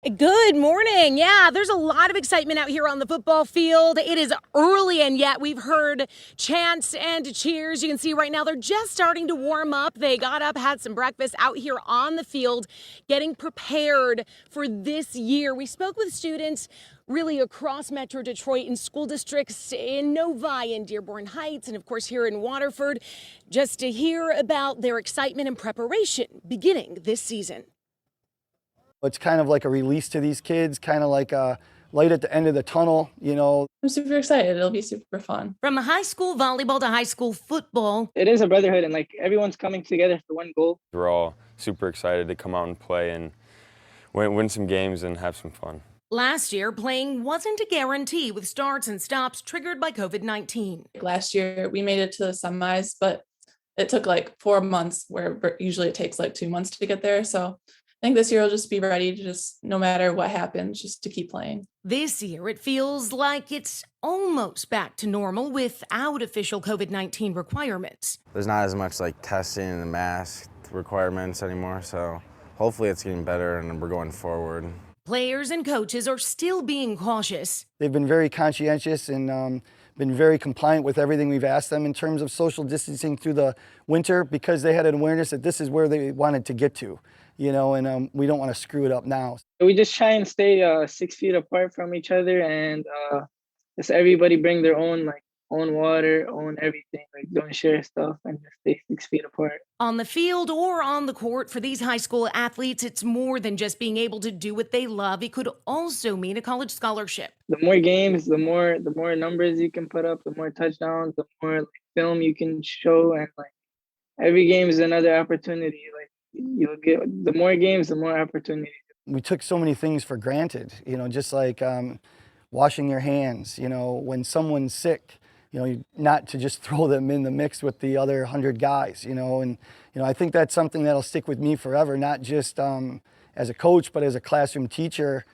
Good morning. Yeah, there's a lot of excitement out here on the football field. It is early, and yet we've heard chants and cheers. You can see right now they're just starting to warm up. They got up, had some breakfast out here on the field, getting prepared for this year. We spoke with students really across Metro Detroit in school districts in Novi and Dearborn Heights, and of course here in Waterford, just to hear about their excitement and preparation beginning this season. It's kind of like a release to these kids, kind of like a light at the end of the tunnel, you know. I'm super excited. It'll be super fun. From high school volleyball to high school football. It is a brotherhood, and everyone's coming together for one goal. We're all super excited to come out and play and win some games and have some fun. Last year, playing wasn't a guarantee with starts and stops triggered by COVID-19. Last year, we made it to the semis, but it took like 4 months, where usually it takes like 2 months to get there. So I think this year I'll just be ready to just, no matter what happens, just to keep playing. This year, it feels like it's almost back to normal without official COVID-19 requirements. There's not as much like testing and the mask requirements anymore, so hopefully it's getting better and we're going forward. Players and coaches are still being cautious. They've been very conscientious and been very compliant with everything we've asked them in terms of social distancing through the winter, because they had an awareness that this is where they wanted to get to, you know, and we don't want to screw it up now. We just try and stay 6 feet apart from each other, and just everybody bring their own own water, own everything. Don't share stuff and just stay 6 feet apart. On the field or on the court, for these high school athletes, it's more than just being able to do what they love. It could also mean a college scholarship. The more games, the more numbers you can put up, the more touchdowns, the more film you can show, and every game is another opportunity. You'll get the more games, the more opportunities. We took so many things for granted, you know, just like washing your hands, you know, when someone's sick, you know, not to just throw them in the mix with the other 100 guys, you know, and, you know, I think that's something that'll stick with me forever, not just as a coach, but as a classroom teacher.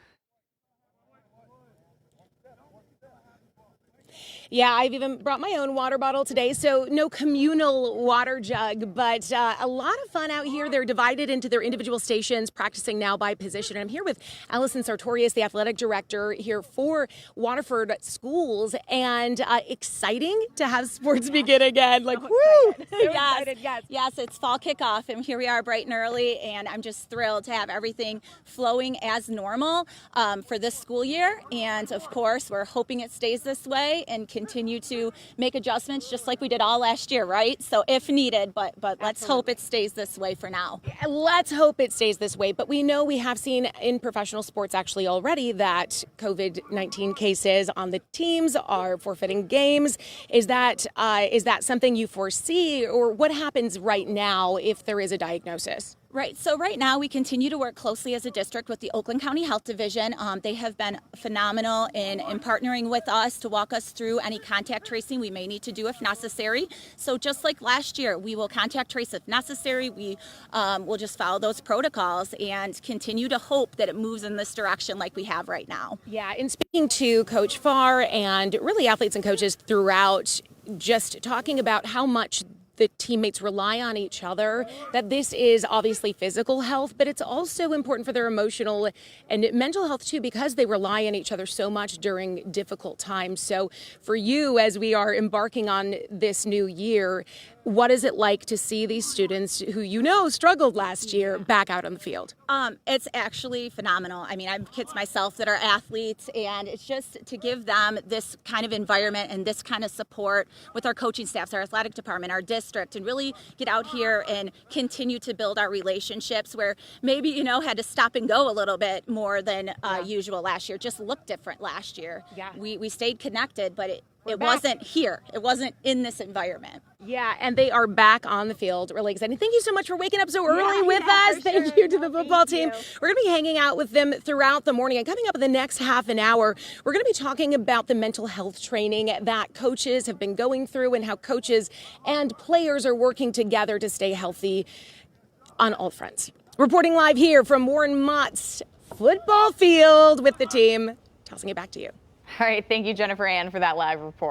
Yeah, I've even brought my own water bottle today, so no communal water jug, but a lot of fun out here. They're divided into their individual stations, practicing now by position. And I'm here with Allison Sartorius, the athletic director here for Waterford Schools, and exciting to have sports begin again. Woo! Yes, it's fall kickoff, and here we are bright and early, and I'm just thrilled to have everything flowing as normal for this school year. And of course, we're hoping it stays this way and continue to make adjustments just like we did all last year, right? So if needed, but let's hope it stays this way for now. Let's hope it stays this way. But we know we have seen in professional sports actually already that COVID-19 cases on the teams are forfeiting games. Is that something you foresee, or what happens right now if there is a diagnosis? Right. So right now we continue to work closely as a district with the Oakland County Health Division. They have been phenomenal in partnering with us to walk us through any contact tracing we may need to do if necessary. So just like last year, we will contact trace if necessary. We will just follow those protocols and continue to hope that it moves in this direction like we have right now. Yeah. And speaking to Coach Farr and really athletes and coaches throughout, just talking about how much the teammates rely on each other, that this is obviously physical health, but it's also important for their emotional and mental health too, because they rely on each other so much during difficult times. So for you, as we are embarking on this new year, what is it like to see these students who you know struggled last year back out on the field? It's actually phenomenal. I mean, I have kids myself that are athletes, and it's just to give them this kind of environment and this kind of support with our coaching staffs, our athletic department, our district, and really get out here and continue to build our relationships where maybe, you know, had to stop and go a little bit more than usual last year. Just looked different last year. Yeah. We stayed connected, but it wasn't here. It wasn't in this environment. Yeah, and they are back on the field. Really exciting. Thank you so much for waking up so early with us. Thank you to the football team. We're going to be hanging out with them throughout the morning. And coming up in the next half an hour, we're going to be talking about the mental health training that coaches have been going through and how coaches and players are working together to stay healthy on all fronts. Reporting live here from Warren Mott's football field with the team. Tossing it back to you. All right, thank you, Jennifer Ann, for that live report.